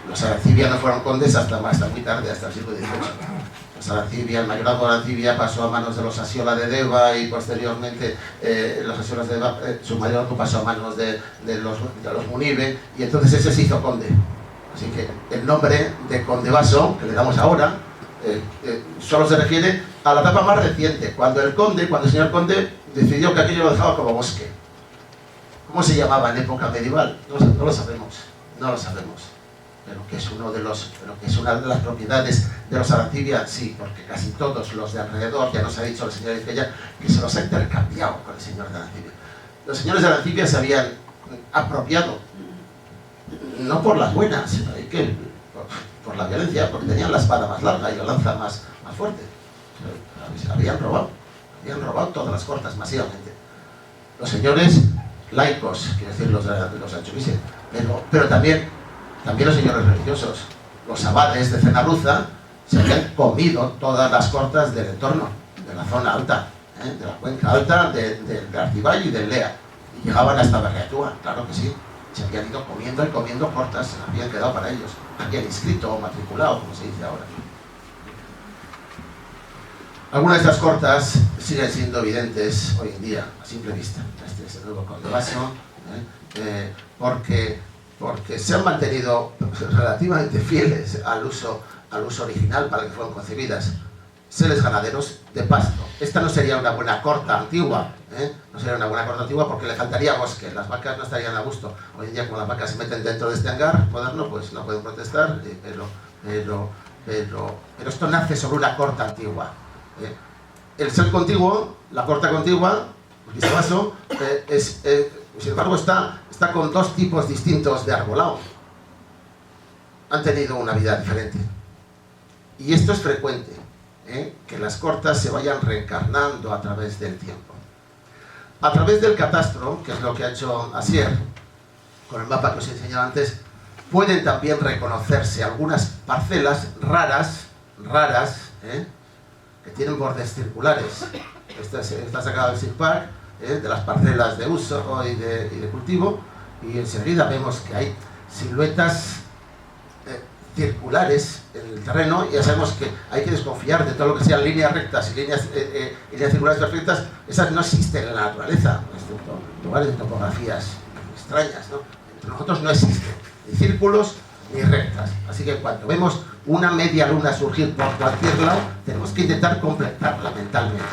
S3: Los Arancibia no fueron condes hasta muy tarde, hasta el siglo XVIII. Los Arancibia, el mayorazgo de Arancibia pasó a manos de los Asiola de Deva y posteriormente los Asiolas de Deva, su mayorazgo pasó a manos de los Munive y entonces ese se hizo conde. Así que el nombre de Conde Baso, que le damos ahora, solo se refiere a la etapa más reciente, cuando el señor conde decidió que aquello lo dejaba como bosque. ¿Cómo se llamaba en época medieval? No lo sabemos. Pero que es una de las propiedades de los Arancibia, sí, porque casi todos los de alrededor, ya nos ha dicho el señor Vizcaya, que se los ha intercambiado con el señor de Arancibia. Los señores de Arancibia se habían apropiado, no por las buenas, sino por la violencia, porque tenían la espada más larga y la lanza más fuerte. Habían robado todas las cortas masivamente. Los señores laicos, quiero decir los anchovises, pero también los señores religiosos, los abades de Cenarruza, se habían comido todas las cortas del entorno, de la zona alta, de la cuenca alta, de Artibai y del Lea. Y llegaban hasta Berriatúa, claro que sí. Se habían ido comiendo y comiendo cortas, se habían quedado para ellos. Habían inscrito o matriculado, como se dice ahora. Algunas de estas cortas siguen siendo evidentes hoy en día, a simple vista. Este es el nuevo Conde Vaso, porque se han mantenido relativamente fieles al uso original para el que fueron concebidas. Seres ganaderos de pasto. Esta no sería una buena corta antigua, no sería una buena corta antigua porque le faltaría bosque, las vacas no estarían a gusto. Hoy en día, como las vacas se meten dentro de este hangar moderno, pues no pueden protestar, pero esto nace sobre una corta antigua. El ser contiguo, la corta contigua, Vaso, sin embargo está con dos tipos distintos de arbolado. Han tenido una vida diferente. Y esto es frecuente, que las cortas se vayan reencarnando a través del tiempo. A través del catastro, que es lo que ha hecho Asier, con el mapa que os he enseñado antes, pueden también reconocerse algunas parcelas raras, que tienen bordes circulares. Está sacado del SIGPARC, de las parcelas de uso y de cultivo, y enseguida vemos que hay siluetas circulares en el terreno, y ya sabemos que hay que desconfiar de todo lo que sean líneas rectas y líneas circulares perfectas. Esas no existen en la naturaleza, excepto lugares de topografías extrañas, ¿no? Entre nosotros no existen ni círculos ni rectas, así que cuando vemos una media luna surgir por cualquier lado, tenemos que intentar completarla mentalmente,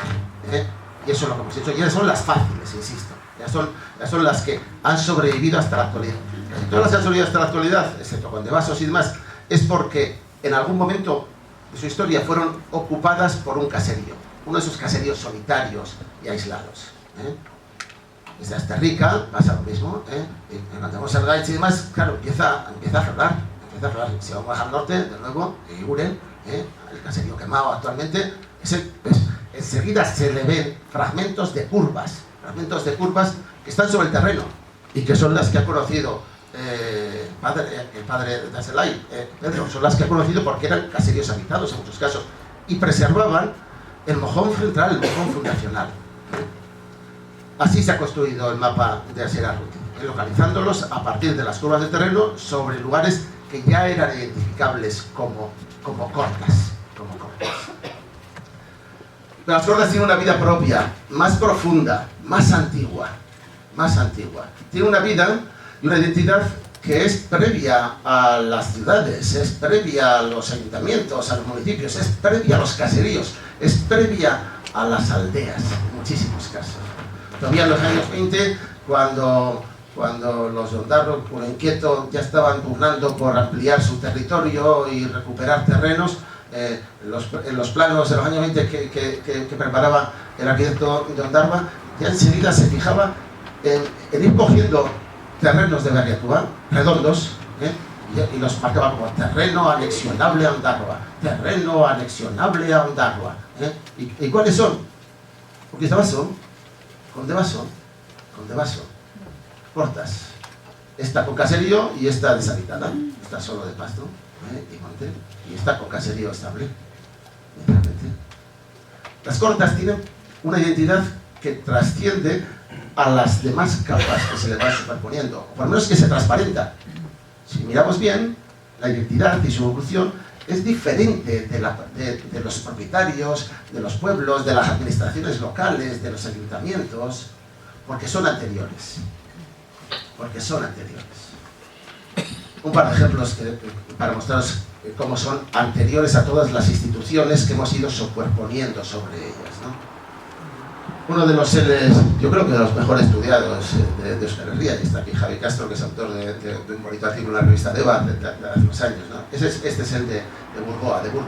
S3: y eso es lo que hemos hecho. Y esas son las fáciles, insisto, ya son las que han sobrevivido hasta la actualidad. Casi todas las que han sobrevivido hasta la actualidad, excepto Conde Vasos y demás, es porque en algún momento de su historia fueron ocupadas por un caserío, uno de esos caseríos solitarios y aislados. Desde Asterrica pasa lo mismo, y cuando vamos a Argaich y demás, claro, empieza a cerrar. Si vamos al norte, de nuevo, Uren, el caserío quemado actualmente, enseguida se le ven fragmentos de curvas que están sobre el terreno y que son las que ha conocido el padre de Aselay, Pedro, son las que ha conocido porque eran caseríos habitados en muchos casos y preservaban el mojón central, el mojón fundacional. Así se ha construido el mapa de Asier Arruti, localizándolos a partir de las curvas de terreno sobre lugares que ya eran identificables como cortas. Pero las cortas tienen una vida propia, más profunda, más antigua. Tiene una vida y una identidad que es previa a las ciudades, es previa a los ayuntamientos, a los municipios, es previa a los caseríos, es previa a las aldeas, en muchísimos casos. Todavía en los años 20, cuando los Ondarro, por inquieto, ya estaban pugnando por ampliar su territorio y recuperar terrenos, en los planos de los años 20 que preparaba el arquitecto de Ondarva, ya enseguida se fijaba en ir cogiendo terrenos de Berriatúa, redondos, y los marcaba como terreno anexionable a Ondarroa, terreno anexionable a Ondarroa. ¿Y cuáles son? Porque son Conde Vaso, cortas. Esta con caserío y esta deshabitada, esta solo de pasto y monte, y esta con caserío estable. Las cortas tienen una identidad que trasciende a las demás capas que se le van superponiendo, o por lo menos que se transparenta. Si miramos bien, la identidad y su evolución es diferente de los propietarios, de los pueblos, de las administraciones locales, de los ayuntamientos, porque son anteriores. Un par de ejemplos para mostraros cómo son anteriores a todas las instituciones que hemos ido superponiendo sobre ellas, ¿no? Uno de los seres, yo creo que de los mejor estudiados de Euskal Herria, y está aquí Javi Castro, que es autor de un bonito artículo en la revista Deba de hace unos años, ¿no? Este es el de Burgoa, de Burgu.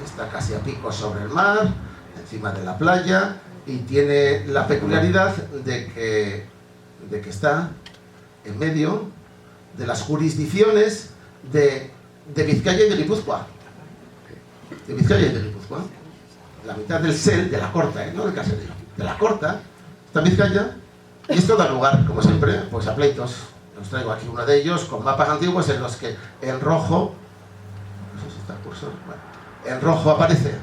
S3: Está casi a pico sobre el mar, encima de la playa, y tiene la peculiaridad de que está en medio de las jurisdicciones de Vizcaya y de Guipúzcoa. La mitad del SEL, de la corta, no del caserío, de la corta, está en Vizcaya, Y esto da lugar, como siempre, pues a pleitos. Os traigo aquí uno de ellos con mapas antiguos en los que en rojo, no sé si está el cursor, bueno, en rojo aparece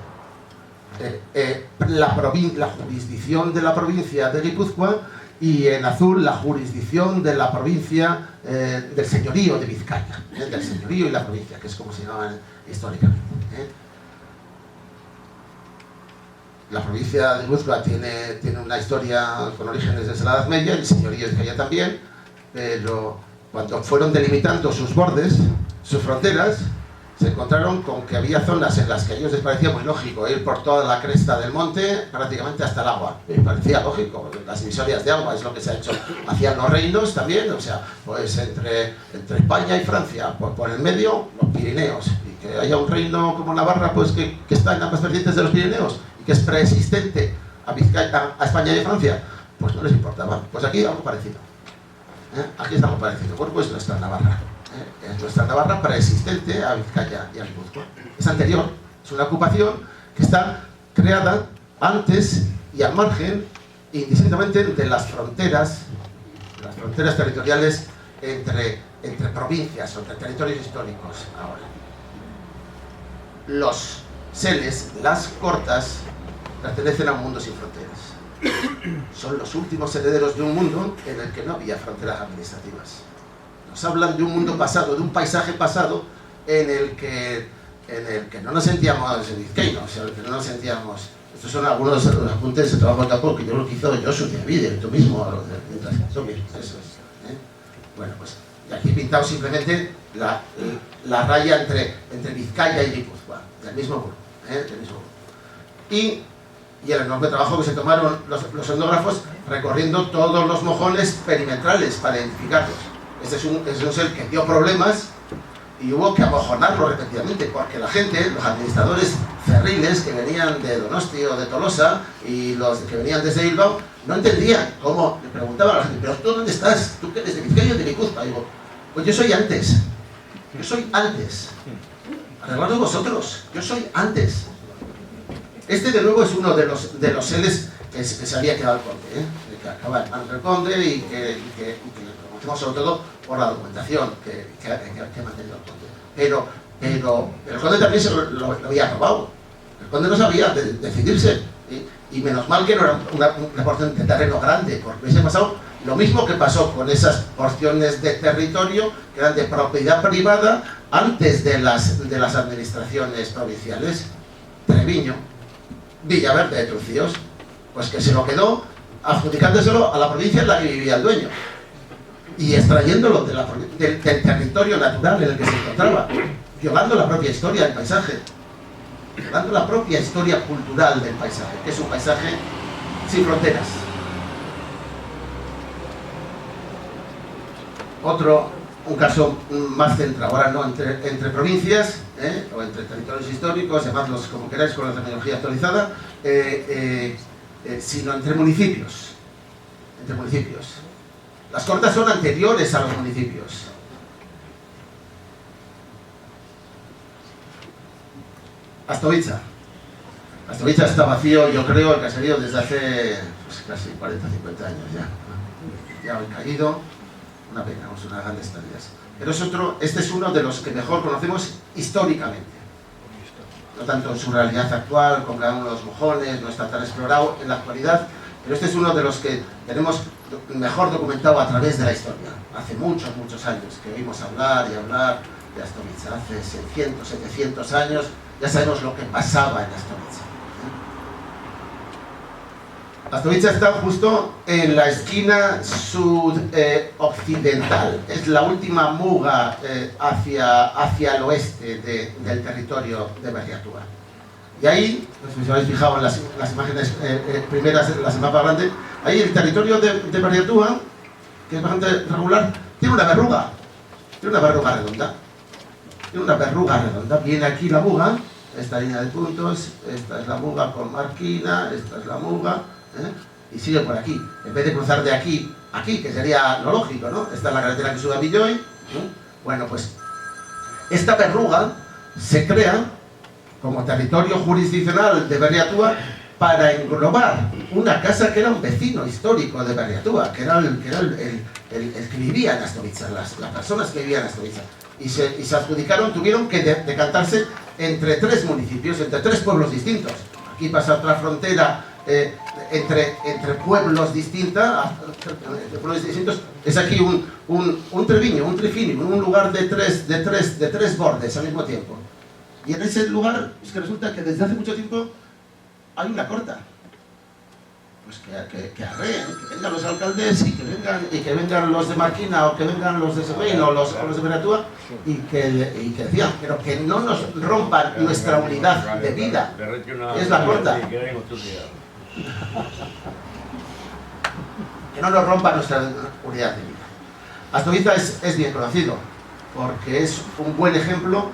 S3: la jurisdicción de la provincia de Guipúzcoa y en azul la jurisdicción de la provincia del señorío de Vizcaya, del señorío y la provincia, que es como se llamaban históricamente. La provincia de Guipúzcoa tiene una historia con orígenes desde la Edad Media, el señorío de Vizcaya también, pero cuando fueron delimitando sus bordes, sus fronteras, se encontraron con que había zonas en las que a ellos les parecía muy lógico ir por toda la cresta del monte prácticamente hasta el agua. Les parecía lógico, las divisorias de agua es lo que se ha hecho. Hacían los reinos también, o sea, pues entre España y Francia, por el medio los Pirineos, y que haya un reino como Navarra pues que está en ambas vertientes de los Pirineos y que es preexistente a España y a Francia, pues no les importaba. Pues aquí algo parecido. Aquí está algo parecido. Bueno, pues nuestra Navarra. Es nuestra Navarra preexistente a Vizcaya y a Guipúzcoa. Es anterior, es una ocupación que está creada antes y al margen, indistintamente, de las fronteras territoriales entre provincias o entre territorios históricos. Ahora, los seles, las cortas, pertenecen a un mundo sin fronteras. Son los últimos herederos de un mundo en el que no había fronteras administrativas. Nos hablan de un mundo pasado, de un paisaje pasado en el que no nos sentíamos vizcaínos, en el que no nos sentíamos... Estos son algunos de los apuntes de trabajo de campo que yo lo que hizo Josu de Avide, tú mismo, mientras eso es. Bueno, pues y aquí he pintado simplemente la raya entre Vizcaya y Guipúzcoa, del mismo grupo. Y el enorme trabajo que se tomaron los etnógrafos recorriendo todos los mojones perimetrales para identificarlos. Este es un ser que dio problemas y hubo que amojonarlo repetidamente porque la gente, los administradores cerriles que venían de Donosti o de Tolosa y los que venían desde Bilbao no entendían cómo. Le preguntaban a la gente, pero ¿tú dónde estás? ¿Tú qué eres de Vizcaya o de Guipúzcoa? Digo, pues yo soy antes. Arreglad vosotros, yo soy antes. Este de nuevo es uno de los seres que se había quedado el conde, que acaba en el conde y que lo conocemos sobre todo por la documentación que ha mantenido el conde. Pero el conde también se lo había robado. El conde no sabía decidirse. Y menos mal que no era una porción de terreno grande, porque hubiese pasado lo mismo que pasó con esas porciones de territorio que eran de propiedad privada antes de las administraciones provinciales. Treviño, Villaverde de Trucíos, pues que se lo quedó adjudicándoselo a la provincia en la que vivía el dueño y extrayéndolo del territorio natural en el que se encontraba, violando la propia historia del paisaje, violando la propia historia cultural del paisaje, que es un paisaje sin fronteras. Un caso más centrado, ahora no entre provincias, o entre territorios históricos, llamadlos como queráis con la terminología actualizada, sino entre municipios. Las cortas son anteriores a los municipios. Astovitza está vacío, yo creo, el caserío desde hace pues, casi 40 o 50 años ya ha caído. Una pena, unas grandes pérdidas. Pero este es uno de los que mejor conocemos históricamente. No tanto en su realidad actual, con cada uno de los mojones, no está tan explorado en la actualidad, pero este es uno de los que tenemos mejor documentado a través de la historia. Hace muchos años que oímos hablar y hablar de Astovitza. Hace 600, 700 años ya sabemos lo que pasaba en Astovitza. Astovitza está justo en la esquina sudoccidental. Es la última muga hacia el oeste del territorio de Berriatúa. Y ahí, pues, si os habéis fijado en las imágenes primeras, las del mapa grande, ahí el territorio de Berriatúa, que es bastante regular, tiene una verruga redonda. Viene aquí la muga, esta línea de puntos, esta es la muga con marquina, esta es la muga, y sigue por aquí. En vez de cruzar de aquí a aquí, que sería lo lógico, ¿no? Esta es la carretera que sube a Villoy. Bueno, pues esta verruga se crea como territorio jurisdiccional de Berriatúa para englobar una casa que era un vecino histórico de Berriatúa, que era el que vivía en Asturiza, las personas que vivían en Asturiza. Y se adjudicaron, tuvieron que decantarse entre 3 municipios, entre 3 pueblos distintos. Aquí pasa otra frontera entre pueblos distintos. Es aquí un Treviño, un Trifini, un lugar de tres bordes al mismo tiempo. Y en ese lugar es que resulta que desde hace mucho tiempo hay una corta. Pues que arreen, que vengan los alcaldes y que vengan los de Marquina o que vengan los de Segoín o los de Berriatúa y que decían, pero que no nos rompan nuestra unidad de vida. Es la corta. Que no nos rompa nuestra unidad de vida. Asturiza es bien conocido porque es un buen ejemplo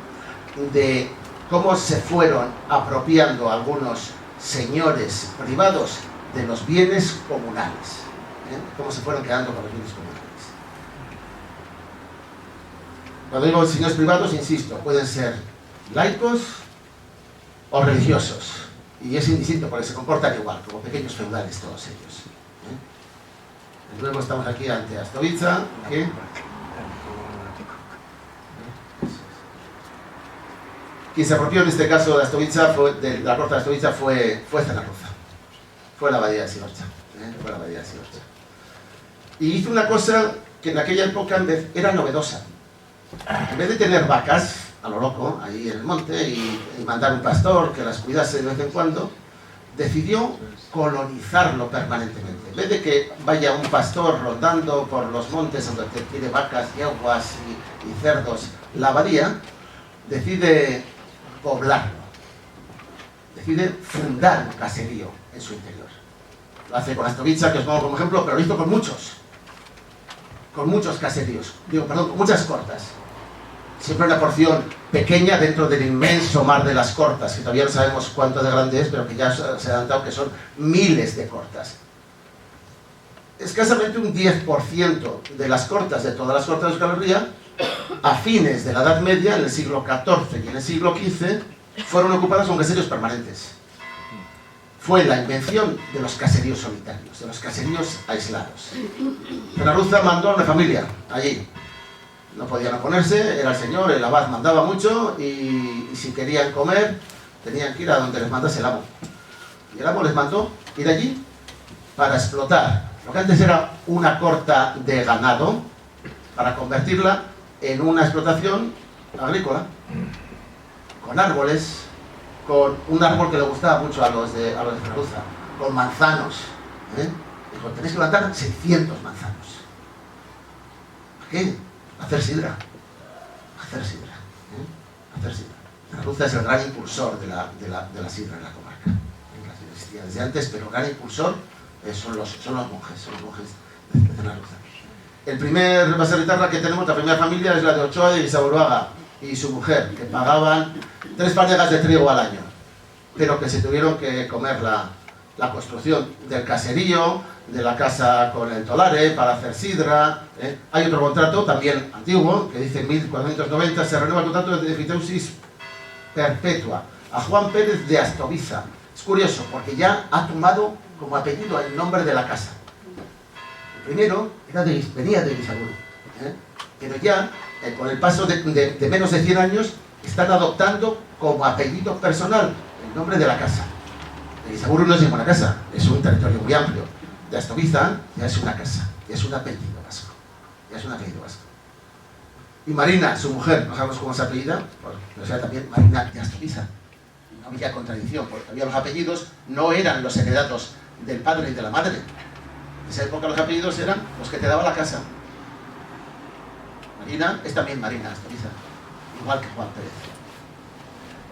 S3: de cómo se fueron apropiando algunos señores privados de los bienes comunales, cómo se fueron quedando con los bienes comunales. Cuando digo señores privados, insisto, pueden ser laicos o religiosos, y es indistinto porque se comportan igual, como pequeños feudales todos ellos. Luego estamos aquí ante Asturiza, que quien se apropió en este caso de Asturiza, de la corte de Asturiza, fue Zenarruza. Fue la abadía de Sigorcha. Fue la abadía de Sigorcha. Y hizo una cosa que en aquella época era novedosa. En vez de tener vacas a lo loco, ahí en el monte, y mandar un pastor que las cuidase de vez en cuando, decidió colonizarlo permanentemente. En vez de que vaya un pastor rondando por los montes donde tiene vacas, yeguas y cerdos, la abadía decide poblarlo. Decide fundar un caserío en su interior. Lo hace con Asturiza, que os pongo como ejemplo, pero lo hizo con muchos caseríos, con muchas cortas. Siempre una porción pequeña dentro del inmenso mar de las cortas, que todavía no sabemos cuánto de grande es, pero que ya se ha dado que son miles de cortas. Escasamente un 10% de las cortas, de todas las cortas de Euskal Herria, a fines de la Edad Media, en el siglo XIV y en el siglo XV, fueron ocupadas con caseríos permanentes. Fue la invención de los caseríos solitarios, de los caseríos aislados. Zenarruza mandó a una familia allí. No podían oponerse, era el señor, el abad mandaba mucho y si querían comer tenían que ir a donde les mandase el amo. Y el amo les mandó ir allí para explotar lo que antes era una corta de ganado, para convertirla en una explotación agrícola, con árboles, con un árbol que le gustaba mucho a los de Zenarruza, con manzanos. Dijo, tenéis que plantar 600 manzanos. ¿Para qué? Hacer sidra. Zenarruza es el gran impulsor de la sidra en la comarca. La sidra existía desde antes, pero el gran impulsor son los monjes de Zenarruza. El primer baserritarra que tenemos, la primera familia, es la de Ochoa de Guisaboluaga y su mujer, que pagaban 3 panegas de trigo al año, pero que se tuvieron que comer la construcción del caserío, de la casa con el tolare, para hacer sidra. Hay otro contrato, también antiguo, que dice en 1490, se renueva el contrato de fiteusis perpetua a Juan Pérez de Astoviza. Es curioso, porque ya ha tomado como apellido el nombre de la casa. El primero venía de Guisaburu, pero ya, con el paso de menos de 100 años, están adoptando como apellido personal el nombre de la casa. Guisaburu no es ninguna casa, es un territorio muy amplio. De Astoviza ya es una casa, ya es un apellido vasco. Y Marina, su mujer, no sabemos cómo se apellida, pero sea también Marina de Astoviza. No había contradicción, porque todavía los apellidos no eran los heredados del padre y de la madre. En esa época los apellidos eran los que te daba la casa. Marina es también Marina Astoviza, igual que Juan Pérez.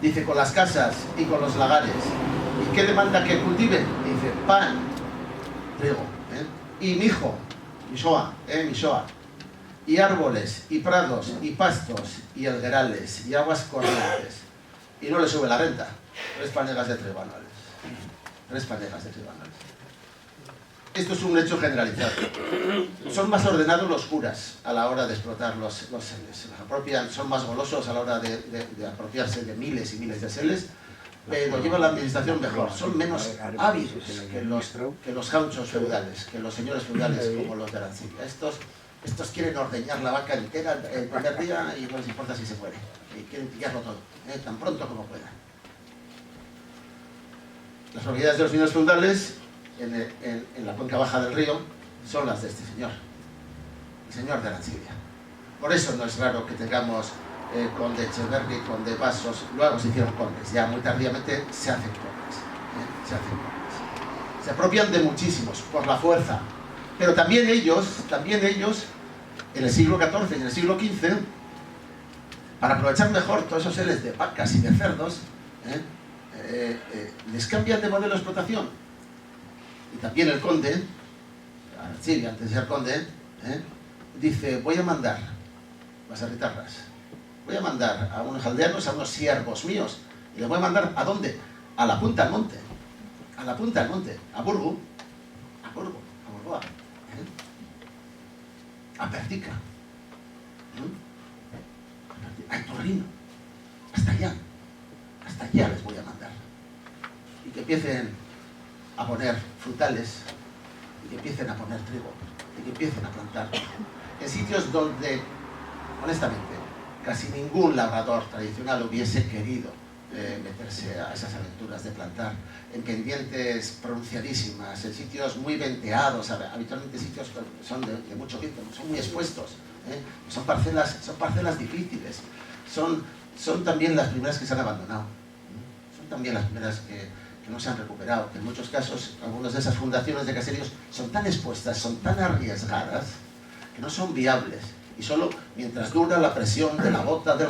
S3: Dice, con las casas y con los lagares. ¿Y qué demanda que cultiven? Dice, pan, trigo, y mijo, misoa, y árboles, y prados, y pastos, y elguerales, y aguas corrientes. Y no le sube la renta. 3 panegas de trigo anuales. 3 panegas de trigo anuales. Esto es un hecho generalizado. Son más ordenados los curas a la hora de explotar los seles. Son más golosos a la hora de apropiarse de miles y miles de seles, pero lleva la administración mejor. Son menos ávidos que los gauchos feudales, que los señores feudales como los de Arancibia. Estos quieren ordeñar la vaca entera el primer día y no les importa si se muere. Y quieren pillarlo todo, tan pronto como puedan. Las propiedades de los señores feudales en la cuenca baja del río son las de este señor, el señor de Arancibia. Por eso no es raro que tengamos conde Echeverri, conde Pasos, luego se hicieron condes, ya muy tardíamente se hacen condes, se apropian de muchísimos por la fuerza, pero también ellos en el siglo XIV y en el siglo XV, para aprovechar mejor todos esos seres de vacas y de cerdos, les cambian de modelo de explotación. Y también el conde, Arancibia, antes de ser conde, dice: voy a mandar, vas a gritarlas, voy a mandar a unos aldeanos, a unos siervos míos, y les voy a mandar ¿a dónde? A la punta del monte, a la punta del monte, a Burgo, a Burgoa, a Pertica, a Torrino, hasta allá les voy a mandar, y que empiecen a poner frutales, y que empiecen a poner trigo, y que empiecen a plantar en sitios donde, honestamente, casi ningún labrador tradicional hubiese querido meterse a esas aventuras de plantar, en pendientes pronunciadísimas, en sitios muy venteados, habitualmente sitios que son de mucho viento, son muy expuestos, son parcelas difíciles, son también las primeras que se han abandonado, son también las primeras que no se han recuperado, que en muchos casos algunas de esas fundaciones de caseríos son tan expuestas, son tan arriesgadas, que no son viables, y solo mientras dura la presión de la bota del